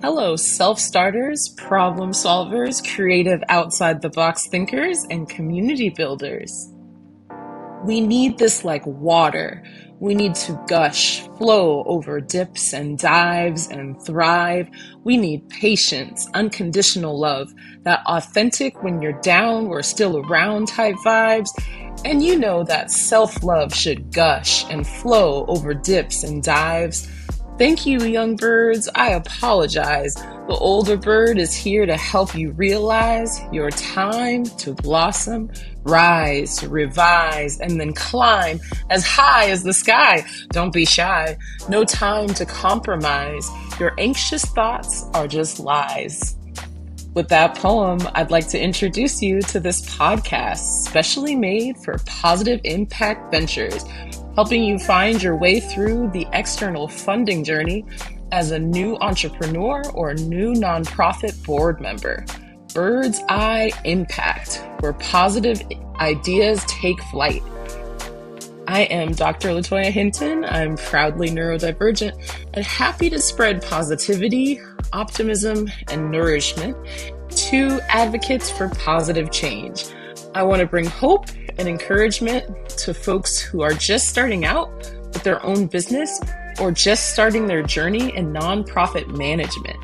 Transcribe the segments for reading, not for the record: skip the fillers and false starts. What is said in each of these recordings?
Hello, self-starters, problem solvers, creative outside-the-box thinkers, and community builders. We need this like water. We need to gush, flow over dips and dives and thrive. We need patience, unconditional love, that authentic when you're down, we're still around type vibes. And you know that self-love should gush and flow over dips and dives. Thank you, young birds. I apologize. The older bird is here to help you realize your time to blossom, rise, revise, and then climb as high as the sky. Don't be shy. No time to compromise. Your anxious thoughts are just lies. With that poem, I'd like to introduce you to this podcast, specially made for Positive Impact Ventures, helping you find your way through the external funding journey as a new entrepreneur or new nonprofit board member. Bird's Eye Impact, where positive ideas take flight. I am Dr. LaToya Hinton. I'm proudly neurodivergent and happy to spread positivity, optimism, and nourishment to advocates for positive change. I want to bring hope and encouragement to folks who are just starting out with their own business or just starting their journey in nonprofit management.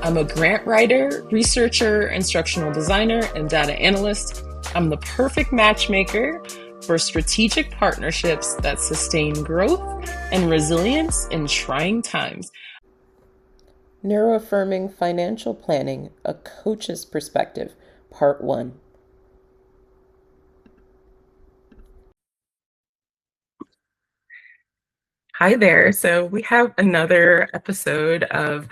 I'm a grant writer, researcher, instructional designer, and data analyst. I'm the perfect matchmaker for strategic partnerships that sustain growth and resilience in trying times. Neuro-Affirming Financial Planning, a Coach's Perspective, Part 1. Hi there. So we have another episode of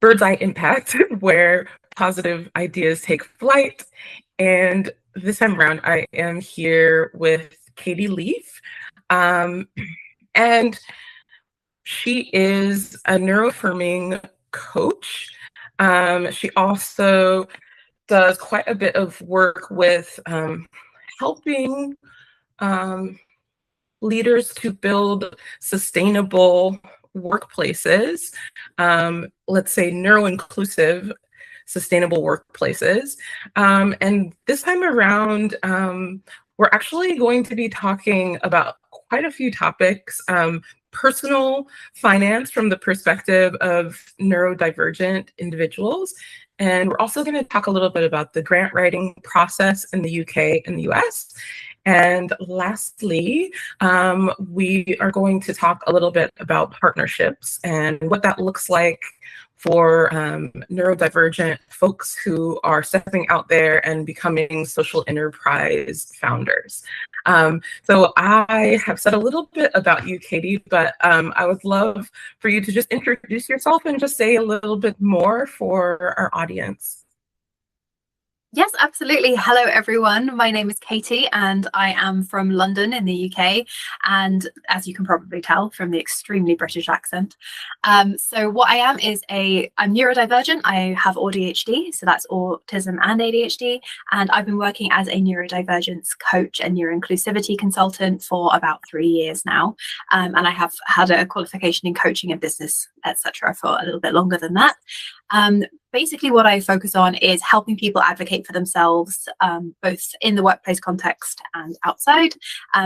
Bird's Eye Impact, where positive ideas take flight. And this time around, I am here with Katie Leaf. And she is a neuro-affirming coach. She also does quite a bit of work with helping leaders to build sustainable workplaces, let's say neuro-inclusive sustainable workplaces. And this time around, we're actually going to be talking about quite a few topics, personal finance from the perspective of neurodivergent individuals. And we're also going to talk a little bit about the grant writing process in the UK and the US. And lastly, we are going to talk a little bit about partnerships and what that looks like for neurodivergent folks who are stepping out there and becoming social enterprise founders. So I have said a little bit about you, Katie, but I would love for you to just introduce yourself and just say a little bit more for our audience. Yes, absolutely. Hello, everyone. My name is Katie, and I am from London in the UK. And as you can probably tell from the extremely British accent. So what I am is I'm neurodivergent. I have AuDHD, so that's autism and ADHD. And I've been working as a neurodivergence coach and neuroinclusivity consultant for about 3 years now. And I have had a qualification in coaching and business, etc., for a little bit longer than that. Basically, what I focus on is helping people advocate for themselves, both in the workplace context and outside.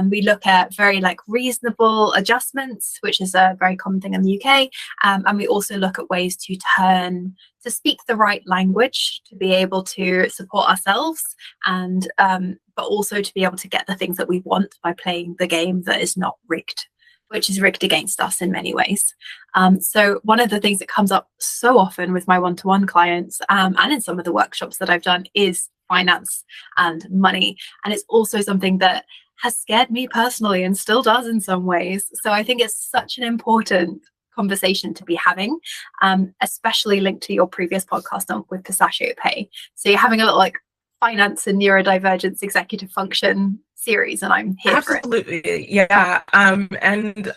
We look at very reasonable adjustments, which is a very common thing in the UK. And we also look at ways to speak the right language to be able to support ourselves and but also to be able to get the things that we want by playing the game that is not rigged, which is rigged against us in many ways. So one of the things that comes up so often with my one-to-one clients and in some of the workshops that I've done is finance and money. And it's also something that has scared me personally and still does in some ways. So I think it's such an important conversation to be having, especially linked to your previous podcast with pistachio pay. So you're having a little finance and neurodivergence executive function series, and I'm here for it. Absolutely, yeah. And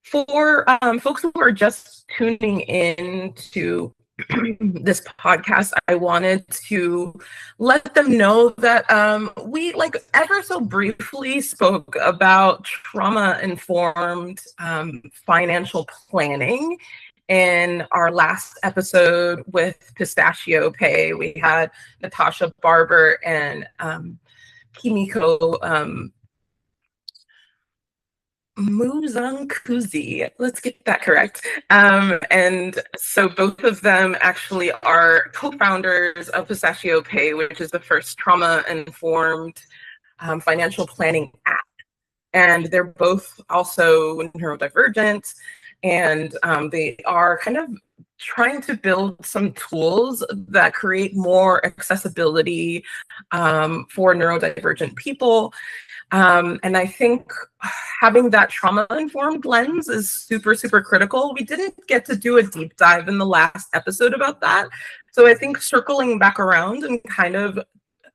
for folks who are just tuning in to this podcast, I wanted to let them know that we like ever so briefly spoke about trauma-informed financial planning in our last episode with Pistachio Pay. We had Natasha Barber and Kimiko Muzankuzi, let's get that correct. And so both of them actually are co-founders of Pistachio Pay, which is the first trauma-informed financial planning app. And they're both also neurodivergent, and they are kind of trying to build some tools that create more accessibility for neurodivergent people. And I think having that trauma-informed lens is super, super critical. We didn't get to do a deep dive in the last episode about that. So I think circling back around and kind of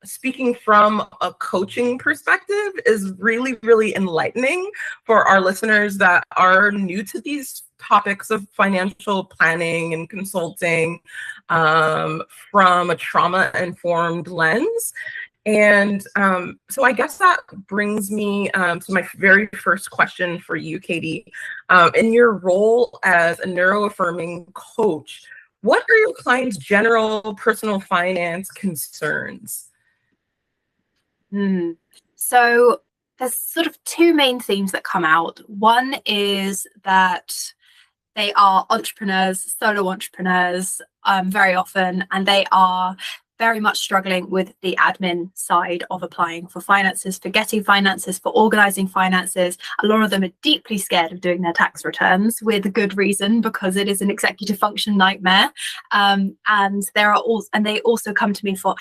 speaking from a coaching perspective is really, really enlightening for our listeners that are new to these topics of financial planning and consulting from a trauma-informed lens. And so I guess that brings me to my very first question for you, Katie. In your role as a neuro-affirming coach, what are your clients' general personal finance concerns? So there's sort of two main themes that come out. One is that they are entrepreneurs, solo entrepreneurs, very often, and they are very much struggling with the admin side of applying for finances, for getting finances, for organizing finances. A lot of them are deeply scared of doing their tax returns, with good reason, because it is an executive function nightmare. And they also come to me for,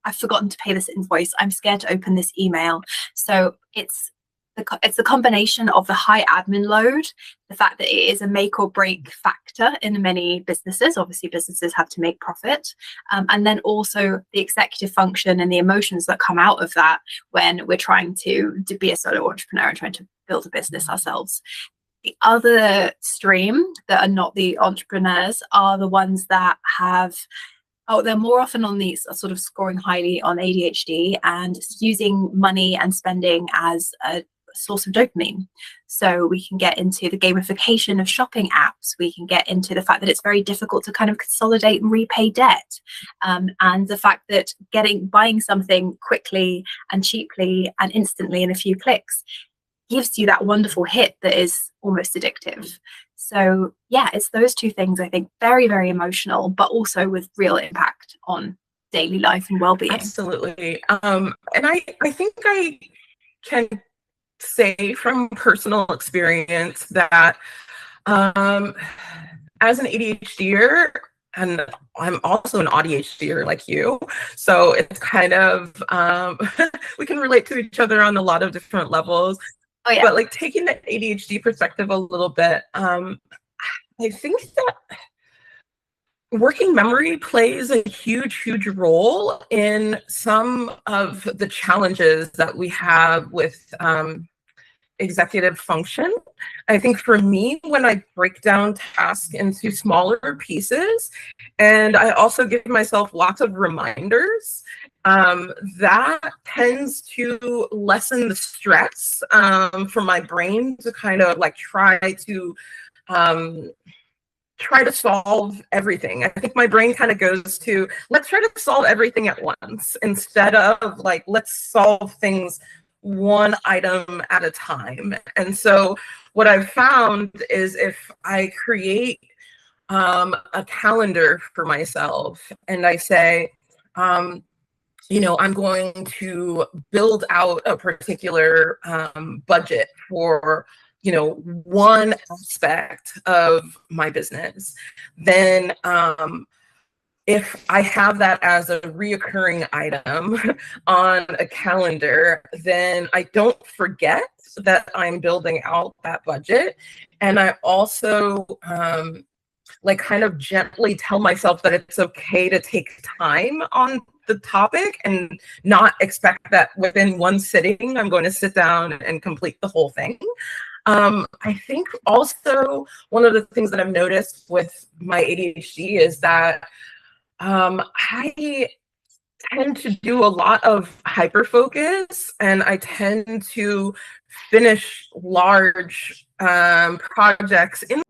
I've forgotten to pay this invoice, I'm scared to open this email. So it's the combination of the high admin load, the fact that it is a make or break factor in many businesses. Obviously, businesses have to make profit. And then also the executive function and the emotions that come out of that when we're trying to be a solo entrepreneur and trying to build a business ourselves. The other stream that are not the entrepreneurs are the ones that they're more often on these sort of scoring highly on ADHD and using money and spending as a source of dopamine. So we can get into the gamification of shopping apps. We can get into the fact that it's very difficult to kind of consolidate and repay debt. And the fact that buying something quickly and cheaply and instantly in a few clicks gives you that wonderful hit that is almost addictive. So yeah, it's those two things, I think, very, very emotional, but also with real impact on daily life and well-being. Absolutely. And I think I can say from personal experience that as an ADHDer, and I'm also an AuDHDer like you, so it's kind of, we can relate to each other on a lot of different levels. Oh, yeah. But like taking the ADHD perspective a little bit, I think that working memory plays a huge, huge role in some of the challenges that we have with executive function. I think for me, when I break down tasks into smaller pieces, and I also give myself lots of reminders, that tends to lessen the stress for my brain to kind of like try to solve everything. I think my brain kind of goes to, let's try to solve everything at once instead of like, let's solve things one item at a time. And so what I've found is if I create a calendar for myself and I say, I'm going to build out a particular budget for one aspect of my business, then if I have that as a reoccurring item on a calendar, then I don't forget that I'm building out that budget. And I also kind of gently tell myself that it's okay to take time on the topic and not expect that within one sitting I'm going to sit down and complete the whole thing. I think also one of the things that I've noticed with my ADHD is that I tend to do a lot of hyper focus, and I tend to finish large projects in